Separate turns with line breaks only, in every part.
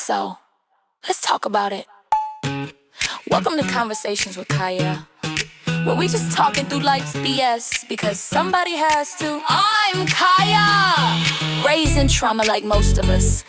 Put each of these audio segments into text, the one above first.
So, let's talk about it. Welcome to Conversations with Kiah, where we just talking through life's BS because somebody has to. I'm Kiah, raised in trauma like most of us,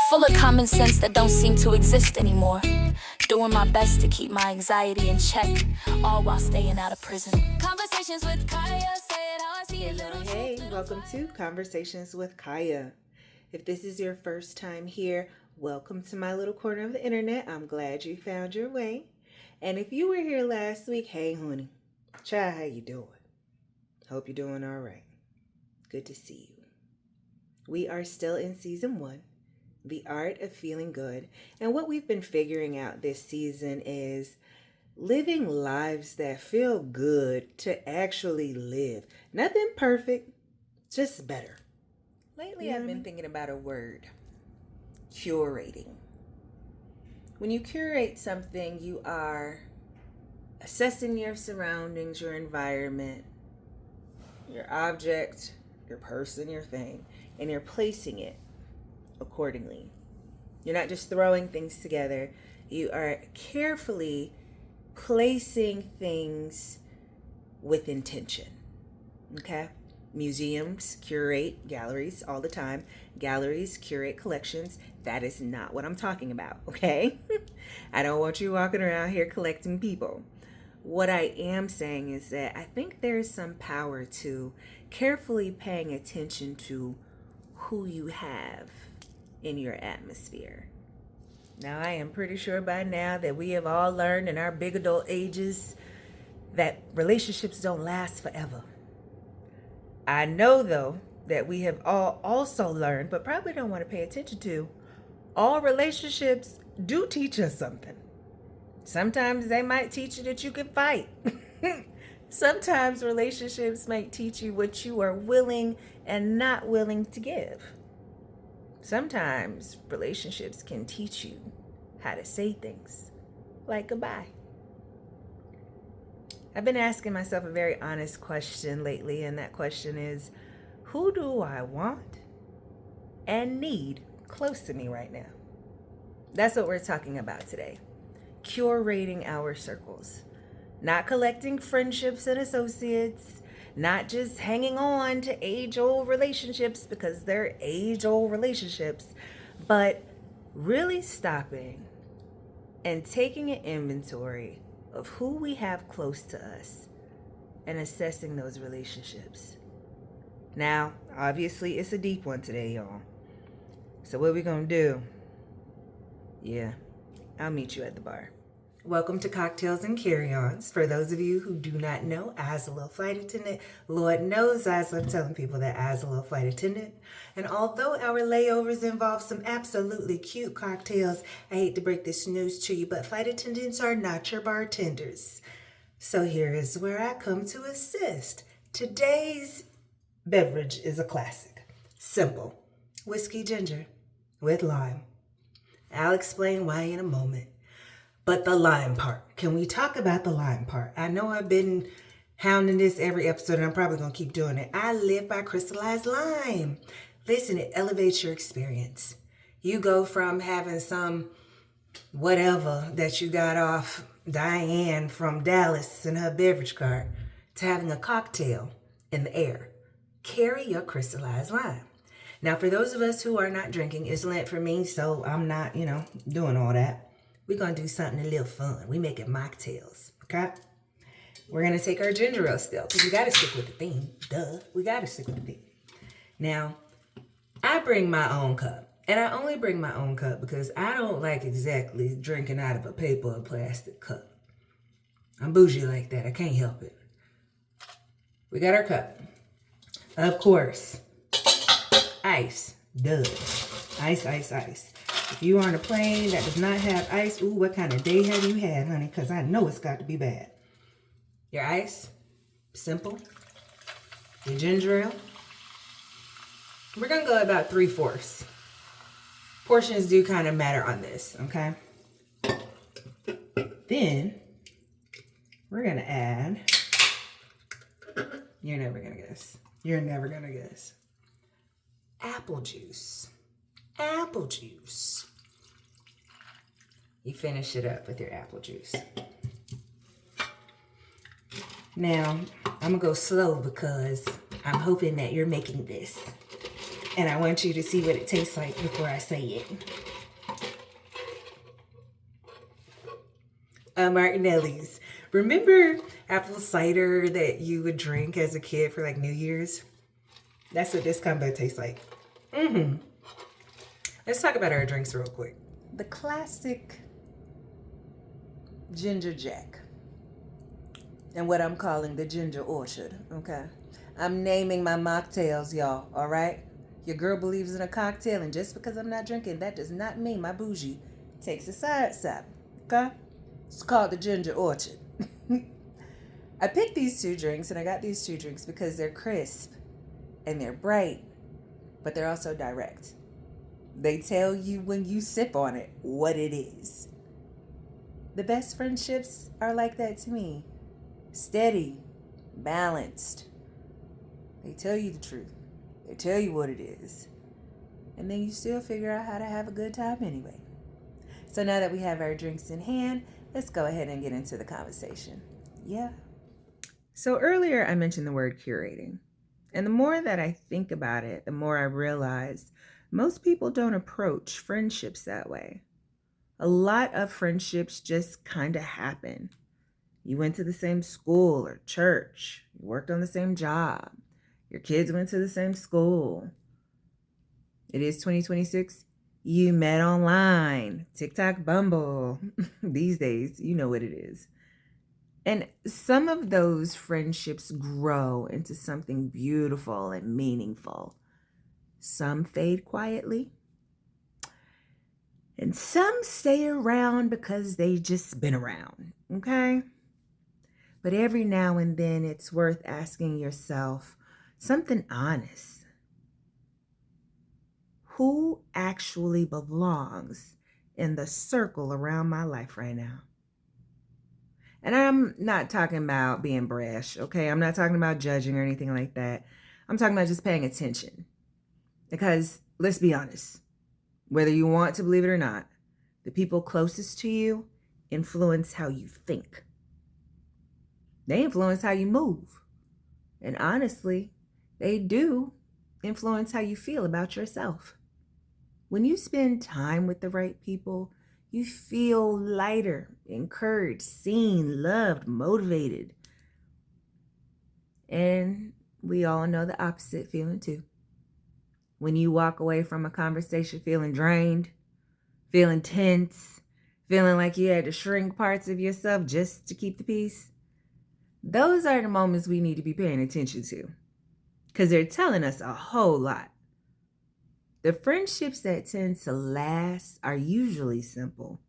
full of common sense that don't seem to exist anymore. Doing my best to keep my anxiety in check, all while staying out of prison. Conversations with Kiah, say it how I see it, little.
Hey, welcome to Conversations with Kiah. If this is your first time here, welcome to my little corner of the internet. I'm glad you found your way. And if you were here last week, hey honey, child, how you doing? Hope you're doing all right. Good to see you. We are still in season 1, The Art of Feeling Good. And what we've been figuring out this season is living lives that feel good to actually live. Nothing perfect, just better. Lately, I've been thinking about a word, curating. When you curate something, you are assessing your surroundings, your environment, your object, your person, your thing, and you're placing it accordingly. You're not just throwing things together. You are carefully placing things with intention. Okay? Museums curate galleries all the time. Galleries curate collections. That is not what I'm talking about, okay? I don't want you walking around here collecting people. What I am saying is that I think there's some power to carefully paying attention to who you have in your atmosphere. Now, I am pretty sure by now that we have all learned in our big adult ages that relationships don't last forever. I know, though, that we have all also learned, but probably don't want to pay attention to, all relationships do teach us something. Sometimes they might teach you that you can fight. Sometimes relationships might teach you what you are willing and not willing to give. Sometimes relationships can teach you how to say things like goodbye. I've been asking myself a very honest question lately, and that question is, who do I want and need close to me right now? That's what we're talking about today. Curating our circles. Not collecting friendships and associates, not just hanging on to age-old relationships because they're age-old relationships, but really stopping and taking an inventory of who we have close to us and assessing those relationships. Now, obviously, it's a deep one today, y'all. So what we gonna do? Yeah, I'll meet you at the bar. Welcome to Cocktails and Carry-Ons. For those of you who do not know, I's a little flight attendant. Lord knows I love telling people that I's a little flight attendant. And although our layovers involve some absolutely cute cocktails, I hate to break this news to you, but flight attendants are not your bartenders. So here is where I come to assist. Today's beverage is a classic. Simple. Whiskey ginger with lime. I'll explain why in a moment. But the lime part. Can we talk about the lime part? I know I've been hounding this every episode, and I'm probably going to keep doing it. I live by crystallized lime. Listen, it elevates your experience. You go from having some whatever that you got off Diane from Dallas in her beverage cart to having a cocktail in the air. Carry your crystallized lime. Now, for those of us who are not drinking, it's Lent for me, so I'm not, doing all that. We're going to do something a little fun. We make it mocktails, okay? We're going to take our ginger ale still, because we got to stick with the theme. Duh, we got to stick with the theme. Now, I bring my own cup. And I only bring my own cup because I don't like exactly drinking out of a paper or plastic cup. I'm bougie like that. I can't help it. We got our cup. Of course, ice. Duh. Ice, ice, ice. If you are on a plane that does not have ice, ooh, what kind of day have you had, honey? Because I know it's got to be bad. Your ice, simple. Your ginger ale. We're going to go about 3/4. Portions do kind of matter on this, okay? Then, we're going to add, you're never going to guess. You're never going to guess. Apple juice. Apple juice. you finish it up with your apple juice. Now, I'm gonna go slow because I'm hoping that you're making this. And I want you to see what it tastes like before I say it. Martinelli's. Remember apple cider that you would drink as a kid for like New Year's? That's what this combo tastes like. Let's talk about our drinks real quick. The classic ginger jack. And what I'm calling the ginger orchard, okay? I'm naming my mocktails, y'all, all right? Your girl believes in a cocktail, and just because I'm not drinking, that does not mean my bougie takes a side step, okay? It's called the ginger orchard. I picked these two drinks, and I got these two drinks because they're crisp and they're bright, but they're also direct. They tell you when you sip on it what it is. The best friendships are like that to me. Steady, balanced. They tell you the truth. They tell you what it is. And then you still figure out how to have a good time anyway. So now that we have our drinks in hand, let's go ahead and get into the conversation. Yeah. So earlier I mentioned the word curating. And the more that I think about it, the more I realize most people don't approach friendships that way. A lot of friendships just kind of happen. You went to the same school or church. You worked on the same job. Your kids went to the same school. It is 2026. You met online. TikTok, Bumble. These days, you know what it is. And some of those friendships grow into something beautiful and meaningful. Some fade quietly. And some stay around because they've just been around, okay? But every now and then it's worth asking yourself something honest. Who actually belongs in the circle around my life right now? And I'm not talking about being brash, okay? I'm not talking about judging or anything like that. I'm talking about just paying attention. Because let's be honest, whether you want to believe it or not, the people closest to you influence how you think. They influence how you move. And honestly, they do influence how you feel about yourself. When you spend time with the right people, you feel lighter, encouraged, seen, loved, motivated. And we all know the opposite feeling too. When you walk away from a conversation feeling drained, feeling tense, feeling like you had to shrink parts of yourself just to keep the peace, those are the moments we need to be paying attention to, because they're telling us a whole lot. The friendships that tend to last are usually simple.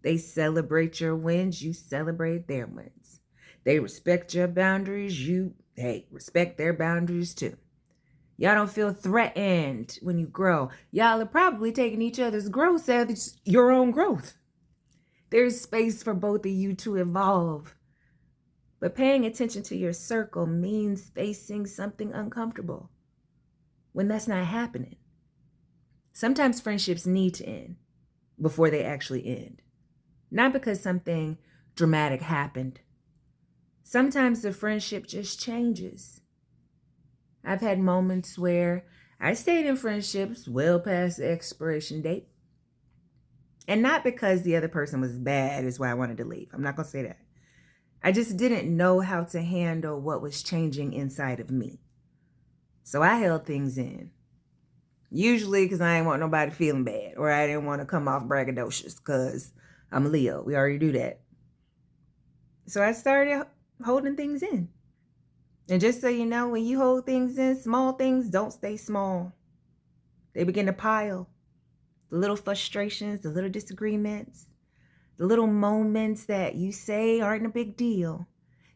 They celebrate your wins, you celebrate their wins. They respect your boundaries, you respect their boundaries too. Y'all don't feel threatened when you grow. Y'all are probably taking each other's growth as your own growth. There's space for both of you to evolve. But paying attention to your circle means facing something uncomfortable when that's not happening. Sometimes friendships need to end before they actually end. Not because something dramatic happened. Sometimes the friendship just changes. I've had moments where I stayed in friendships well past the expiration date. And not because the other person was bad is why I wanted to leave. I'm not going to say that. I just didn't know how to handle what was changing inside of me. So I held things in. Usually because I didn't want nobody feeling bad, or I didn't want to come off braggadocious because I'm a Leo. We already do that. So I started holding things in. And just so you know, when you hold things in, small things don't stay small. They begin to pile. The little frustrations, the little disagreements, the little moments that you say aren't a big deal.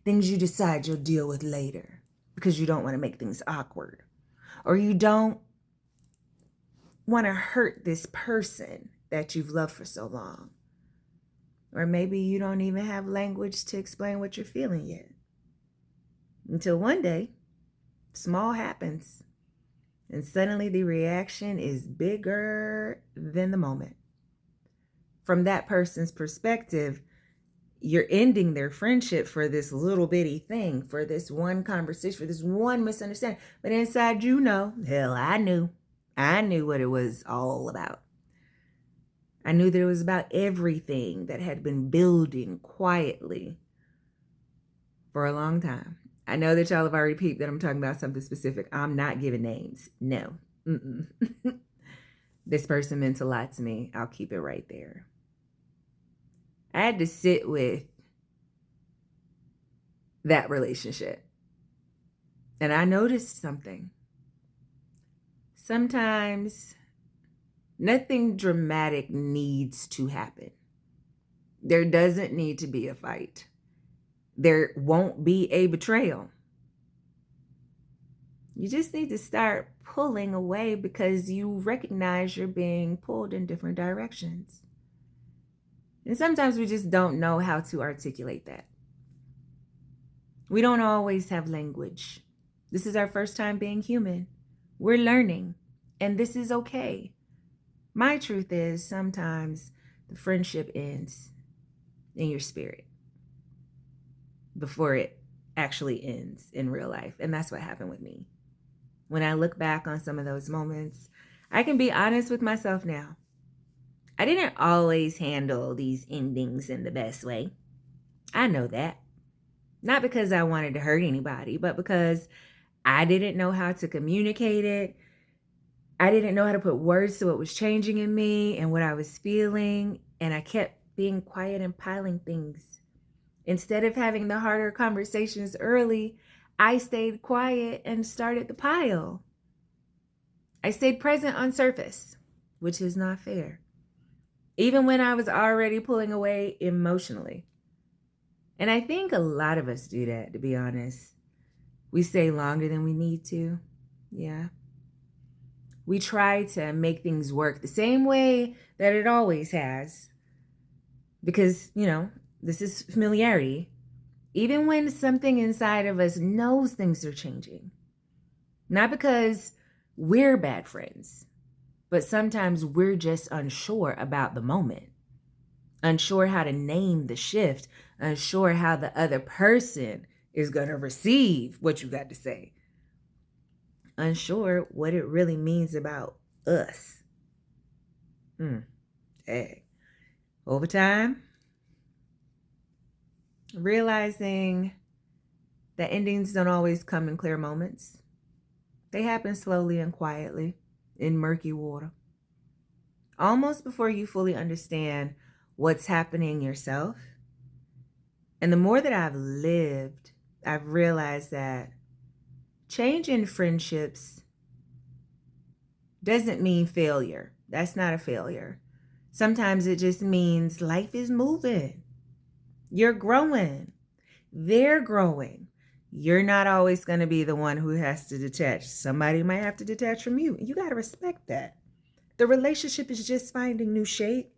Things you decide you'll deal with later because you don't want to make things awkward. Or you don't want to hurt this person that you've loved for so long. Or maybe you don't even have language to explain what you're feeling yet. Until one day, small happens. And suddenly the reaction is bigger than the moment. from that person's perspective, you're ending their friendship for this little bitty thing, for this one conversation, for this one misunderstanding. But inside, hell, I knew what it was all about. I knew that it was about everything that had been building quietly for a long time. I know that y'all have already peeped that I'm talking about something specific. I'm not giving names. No. This person meant a lot to me. I'll keep it right there. I had to sit with that relationship. And I noticed something. Sometimes nothing dramatic needs to happen. There doesn't need to be a fight. There won't be a betrayal. You just need to start pulling away because you recognize you're being pulled in different directions. And sometimes we just don't know how to articulate that. We don't always have language. This is our first time being human. We're learning, and this is okay. My truth is sometimes the friendship ends in your spirit before it actually ends in real life. And that's what happened with me. When I look back on some of those moments, I can be honest with myself now. I didn't always handle these endings in the best way. I know that. Not because I wanted to hurt anybody, but because I didn't know how to communicate it. I didn't know how to put words to what was changing in me and what I was feeling. And I kept being quiet and piling things. Instead of having the harder conversations early, I stayed quiet and started the pile. I stayed present on surface, which is not fair. Even when I was already pulling away emotionally. And I think a lot of us do that, to be honest. We stay longer than we need to. Yeah. We try to make things work the same way that it always has. Because, this is familiarity. Even when something inside of us knows things are changing. Not because we're bad friends, but sometimes we're just unsure about the moment. Unsure how to name the shift. Unsure how the other person is going to receive what you got to say. Unsure what it really means about us. Hey. Over time, realizing that endings don't always come in clear moments. They happen slowly and quietly in murky water. Almost before you fully understand what's happening yourself. And the more that I've lived, I've realized that change in friendships doesn't mean failure. That's not a failure. Sometimes it just means life is moving. You're growing. They're growing. You're not always going to be the one who has to detach. Somebody might have to detach from you. You got to respect that. The relationship is just finding new shape.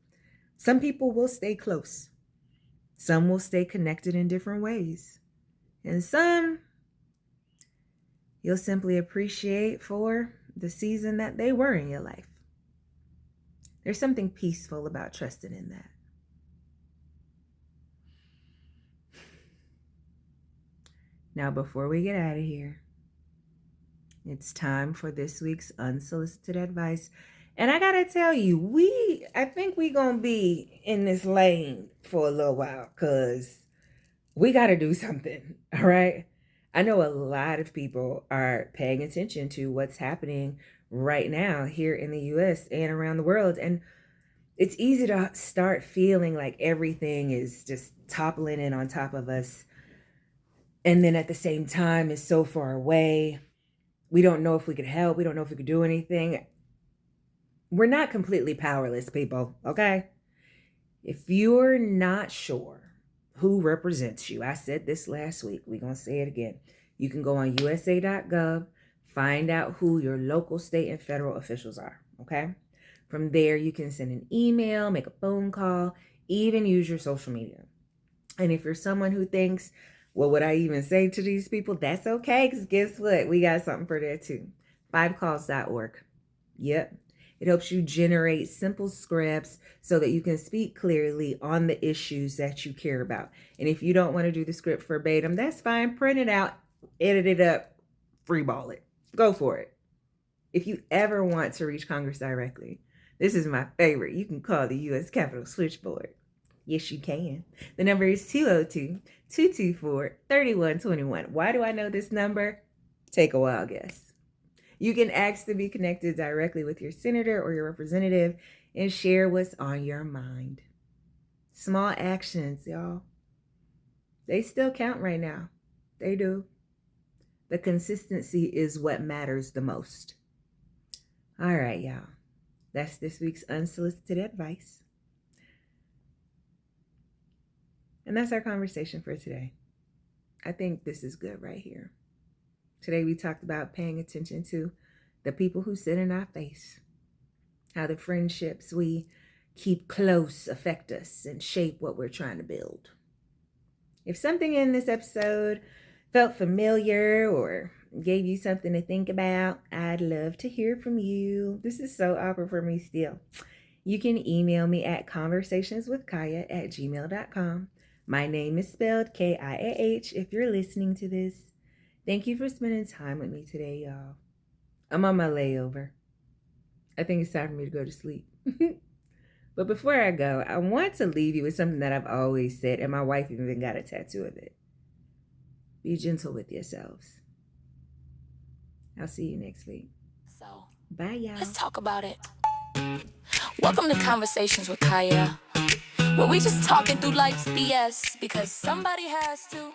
Some people will stay close. Some will stay connected in different ways. And some you'll simply appreciate for the season that they were in your life. There's something peaceful about trusting in that. Now, before we get out of here, it's time for this week's unsolicited advice. And I gotta tell you, I think we gonna be in this lane for a little while because we gotta do something, all right? I know a lot of people are paying attention to what's happening right now here in the US and around the world. And it's easy to start feeling like everything is just toppling in on top of us. And then at the same time, it's so far away. We don't know if we could help. We don't know if we could do anything. We're not completely powerless, people, okay? If you're not sure who represents you, I said this last week, we're going to say it again. You can go on USA.gov, find out who your local, state, and federal officials are, okay? From there, you can send an email, make a phone call, even use your social media. And if you're someone who thinks, what would I even say to these people? That's okay, because guess what? We got something for that too. 5calls.org. Yep. It helps you generate simple scripts so that you can speak clearly on the issues that you care about. And if you don't want to do the script verbatim, that's fine. Print it out, edit it up, freeball it. Go for it. If you ever want to reach Congress directly, this is my favorite. You can call the U.S. Capitol switchboard. Yes, you can. The number is 202-224-3121. Why do I know this number? Take a wild guess. You can ask to be connected directly with your senator or your representative and share what's on your mind. Small actions, y'all. They still count right now. They do. The consistency is what matters the most. All right, y'all. That's this week's unsolicited advice. And that's our conversation for today. I think this is good right here. Today we talked about paying attention to the people who sit in our face, how the friendships we keep close affect us and shape what we're trying to build. If something in this episode felt familiar or gave you something to think about, I'd love to hear from you. This is so awkward for me still. You can email me at conversationswithkiah@gmail.com. My name is spelled Kiah if you're listening to this. Thank you for spending time with me today, y'all. I'm on my layover. I think it's time for me to go to sleep. But before I go, I want to leave you with something that I've always said, and my wife even got a tattoo of it. Be gentle with yourselves. I'll see you next week.
So,
bye, y'all.
Let's talk about it. Welcome to Conversations with Kiah, where we just talking through life's BS because somebody has to.